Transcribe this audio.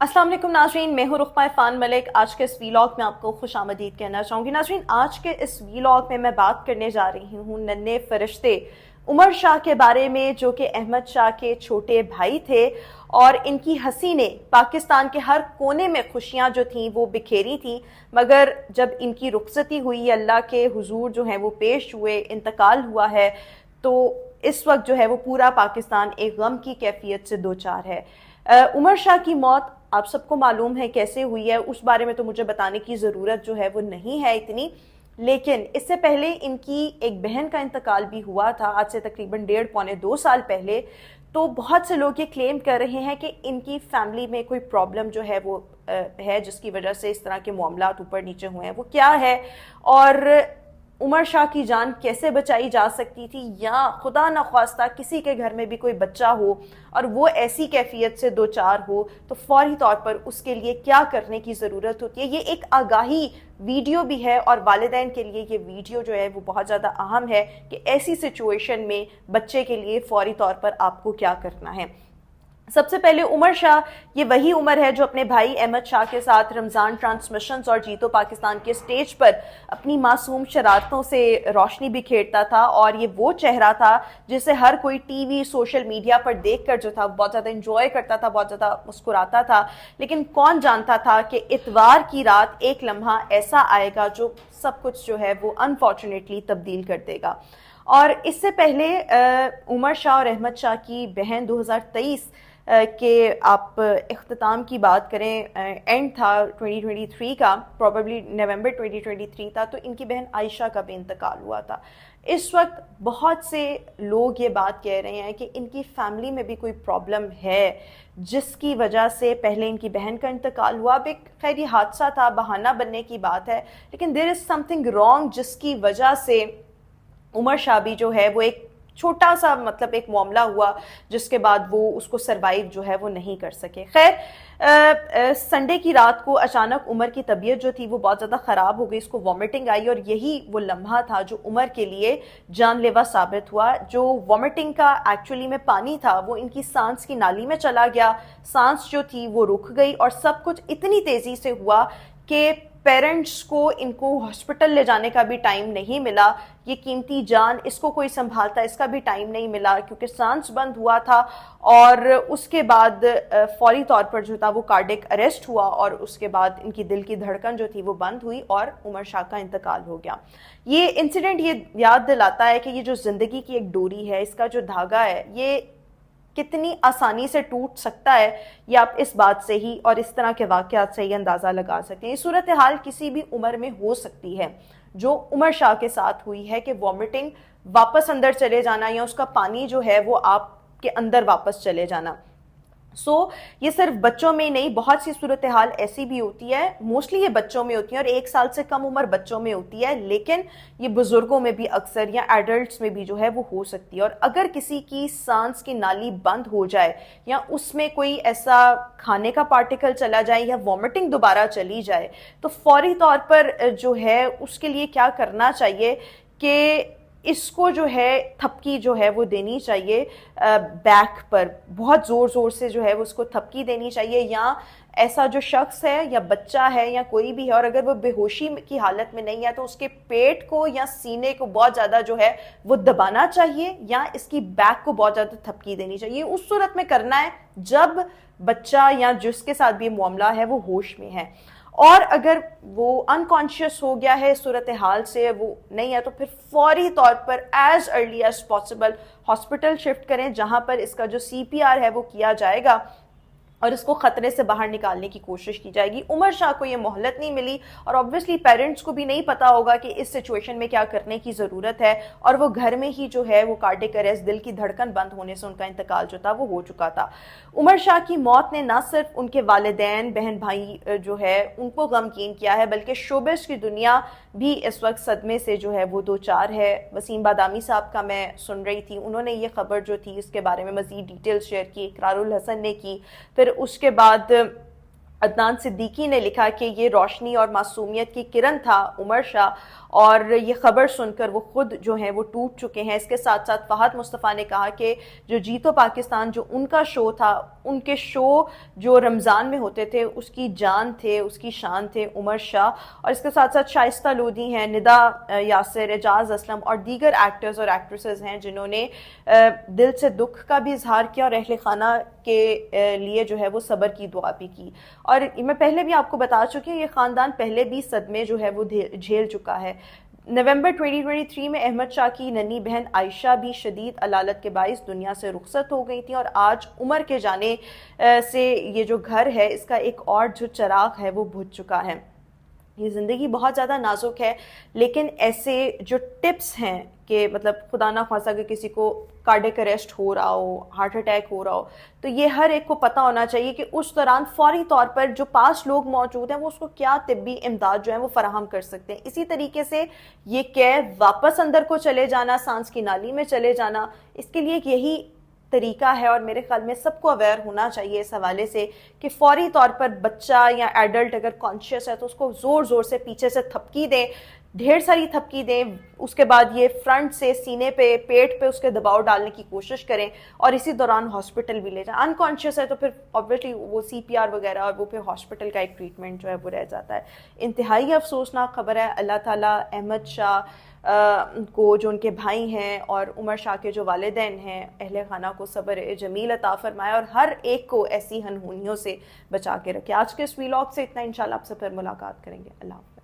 अस्सलाम वालेकुम नाज़रीन, मैं हूँ रुक़मा इरफान मलिक। आज के इस वीलॉग में आपको खुश आमदीद कहना चाहूँगी। नाज़रीन, आज के इस वीलॉग में मैं बात करने जा रही हूँ नन्हे फरिश्ते उमर शाह के बारे में, जो कि अहमद शाह के छोटे भाई थे और इनकी हंसी ने पाकिस्तान के हर कोने में खुशियाँ जो थीं वो बिखेरी थीं। मगर जब इनकी रुखसती हुई, अल्लाह के हुजूर जो हैं वो पेश हुए, इंतकाल हुआ है, तो इस वक्त जो है वो पूरा पाकिस्तान एक गम की कैफियत से दो चार है। उमर शाह की मौत आप सबको मालूम है कैसे हुई है, उस बारे में तो मुझे बताने की ज़रूरत जो है वो नहीं है इतनी। लेकिन इससे पहले इनकी एक बहन का इंतकाल भी हुआ था, आज से तकरीबन 1.5-2 साल पहले। तो बहुत से लोग ये क्लेम कर रहे हैं कि इनकी फैमिली में कोई प्रॉब्लम जो है वो है, जिसकी वजह से इस तरह के मामलात ऊपर नीचे हुए हैं। वो क्या है और उमर शाह की जान कैसे बचाई जा सकती थी, या खुदा न ख्वास्ता किसी के घर में भी कोई बच्चा हो और वो ऐसी कैफियत से दो चार हो, तो फौरी तौर पर उसके लिए क्या करने की ज़रूरत होती है। ये एक आगाही वीडियो भी है और वालिदैन के लिए ये वीडियो जो है वो बहुत ज़्यादा अहम है कि ऐसी सिचुएशन में बच्चे के लिए फौरी तौर पर आपको क्या करना है। सबसे पहले उमर शाह, ये वही उमर है जो अपने भाई अहमद शाह के साथ रमज़ान ट्रांसमिशंस और जीतो पाकिस्तान के स्टेज पर अपनी मासूम शरारतों से रोशनी बिखेरता था। और ये वो चेहरा था जिसे हर कोई टीवी सोशल मीडिया पर देखकर जो था बहुत ज़्यादा इंजॉय करता था, बहुत ज़्यादा मुस्कुराता था। लेकिन कौन जानता था कि इतवार की रात एक लम्हा ऐसा आएगा जो सब कुछ जो है वो अनफॉर्चुनेटली तब्दील कर देगा। और इससे पहले उमर शाह और अहमद शाह की बहन 2023 के आप इख्तिताम की बात करें, एंड था 2023 का, प्रॉबेबली नवंबर 2023 था, तो इनकी बहन आयशा का भी इंतकाल हुआ था। इस वक्त बहुत से लोग ये बात कह रहे हैं कि इनकी फैमिली में भी कोई प्रॉब्लम है जिसकी वजह से पहले इनकी बहन का इंतकाल हुआ। अब एक खैर ये हादसा था, बहाना बनने की बात है, लेकिन देयर इज़ समथिंग रॉन्ग जिसकी वजह से उमर शाह भी जो है वो एक छोटा सा मतलब एक मामला हुआ जिसके बाद वो उसको सरवाइव जो है वो नहीं कर सके। खैर संडे की रात को अचानक उमर की तबीयत जो थी वो बहुत ज़्यादा ख़राब हो गई, इसको वॉमिटिंग आई और यही वो लम्हा था जो उमर के लिए जानलेवा साबित हुआ। जो वॉमिटिंग का एक्चुअली में पानी था वो इनकी सांस की नाली में चला गया, सांस जो थी वो रुक गई और सब कुछ इतनी तेज़ी से हुआ कि पेरेंट्स को इनको हॉस्पिटल ले जाने का भी टाइम नहीं मिला। ये कीमती जान, इसको कोई संभालता, इसका भी टाइम नहीं मिला क्योंकि सांस बंद हुआ था। और उसके बाद फौरी तौर पर जो था वो कार्डिक अरेस्ट हुआ और उसके बाद इनकी दिल की धड़कन जो थी वो बंद हुई और उमर शाह का इंतकाल हो गया। ये इंसिडेंट ये याद दिलाता है कि ये जो ज़िंदगी की एक डोरी है, इसका जो धागा है, ये कितनी आसानी से टूट सकता है, ये आप इस बात से ही और इस तरह के वाक़यात से ही अंदाज़ा लगा सकते हैं। ये सूरत हाल किसी भी उम्र में हो सकती है जो उमर शाह के साथ हुई है कि वॉमिटिंग, वापस अंदर चले जाना या उसका पानी जो है वो आपके अंदर वापस चले जाना। ये सिर्फ बच्चों में नहीं, बहुत सी सूरत हाल ऐसी भी होती है, मोस्टली ये बच्चों में होती है और 1 साल से कम उम्र बच्चों में होती है, लेकिन ये बुजुर्गों में भी अक्सर या एडल्ट्स में भी जो है वो हो सकती है। और अगर किसी की सांस की नाली बंद हो जाए या उसमें कोई ऐसा खाने का पार्टिकल चला जाए या वॉमिटिंग दोबारा चली जाए, तो फौरी तौर पर जो है उसके लिए क्या करना चाहिए कि इसको जो है थपकी जो है वो देनी चाहिए, बैक पर बहुत ज़ोर ज़ोर से जो है वो उसको थपकी देनी चाहिए। या ऐसा जो शख्स है या बच्चा है या कोई भी है और अगर वो बेहोशी की हालत में नहीं है तो उसके पेट को या सीने को बहुत ज़्यादा जो है वो दबाना चाहिए या इसकी बैक को बहुत ज़्यादा थपकी देनी चाहिए। उस सूरत में करना है जब बच्चा या जिसके साथ भी मामला है वो होश में है। और अगर वो अनकॉन्शियस हो गया है सूरत हाल से, वो नहीं है, तो फिर फौरी तौर पर as early as possible hospital shift करें जहां पर इसका जो CPR है वो किया जाएगा और इसको ख़तरे से बाहर निकालने की कोशिश की जाएगी। उमर शाह को ये मोहलत नहीं मिली और ऑब्वियसली पेरेंट्स को भी नहीं पता होगा कि इस सिचुएशन में क्या करने की ज़रूरत है, और वो घर में ही जो है वो कार्डिक अरेस्ट, दिल की धड़कन बंद होने से उनका इंतकाल जो था वो हो चुका था। उमर शाह की मौत ने ना सिर्फ उनके वालिदैन, बहन भाई जो है उनको गमगीन किया है, बल्कि शोबिज़ की दुनिया भी इस वक्त सदमे से जो है वो दो चार है। वसीम बादामी साहब का मैं सुन रही थी, उन्होंने ये खबर जो थी इसके बारे में मज़ीद डिटेल्स शेयर की, इकरारुल हसन ने की, फिर उसके बाद अदनान सिद्दीकी ने लिखा कि ये रोशनी और मासूमियत की किरण था उमर शाह। اور یہ خبر سن کر وہ خود جو ہیں وہ ٹوٹ چکے ہیں. اس کے ساتھ ساتھ فہد مصطفیٰ نے کہا کہ جو جیتو پاکستان جو ان کا شو تھا، ان کے شو جو رمضان میں ہوتے تھے اس کی جان تھے، اس کی شان تھے عمر شاہ. اور اس کے ساتھ ساتھ شائستہ لودھی ہیں، ندا یاسر، اعجاز اسلم اور دیگر ایکٹرز اور ایکٹریسز ہیں جنہوں نے دل سے دکھ کا بھی اظہار کیا اور اہل خانہ کے لیے جو ہے وہ صبر کی دعا بھی کی. اور میں پہلے بھی آپ کو بتا چکی ہوں، یہ خاندان پہلے بھی صدمے جو ہے وہ جھیل چکا ہے. نومبر 2023 میں احمد شاہ کی ننھی بہن عائشہ بھی شدید علالت کے باعث دنیا سے رخصت ہو گئی تھی، اور آج عمر کے جانے سے یہ جو گھر ہے اس کا ایک اور جو چراغ ہے وہ بجھ چکا ہے. یہ زندگی بہت زیادہ نازک ہے، لیکن ایسے جو ٹپس ہیں کہ مطلب خدا نہ خواستہ اگر کسی کو کارڈیک اریسٹ ہو رہا ہو، ہارٹ اٹیک ہو رہا ہو، تو یہ ہر ایک کو پتہ ہونا چاہیے کہ اس دوران فوری طور پر جو پاس لوگ موجود ہیں وہ اس کو کیا طبی امداد جو ہے وہ فراہم کر سکتے ہیں. اسی طریقے سے یہ قید واپس اندر کو چلے جانا، سانس کی نالی میں چلے جانا، اس کے لیے یہی طریقہ ہے. اور میرے خیال میں سب کو اویئر ہونا چاہیے اس حوالے سے کہ فوری طور پر بچہ یا ایڈلٹ اگر کانشیس ہے تو اس کو زور زور سے پیچھے سے تھپکی دیں، ڈھیر ساری تھپکی دیں. اس کے بعد یہ فرنٹ سے سینے پہ، پیٹ پہ اس کے دباؤ ڈالنے کی کوشش کریں اور اسی دوران ہاسپٹل بھی لے جائیں. انکانشیس ہے تو پھر obviously وہ CPR وغیرہ اور وہ پھر ہاسپٹل کا ایک ٹریٹمنٹ جو ہے وہ رہ جاتا ہے. انتہائی افسوسناک خبر ہے. اللہ تعالیٰ احمد شاہ کو جو ان کے بھائی ہیں اور عمر شاہ کے جو والدین ہیں اہل خانہ کو صبر جمیل عطا فرمائے اور ہر ایک کو ایسی ہنہونیوں سے بچا کے رکھے. آج کے اس ویلاگ سے اتنا، انشاءاللہ آپ سے پھر ملاقات کریں گے. اللہ حافظ.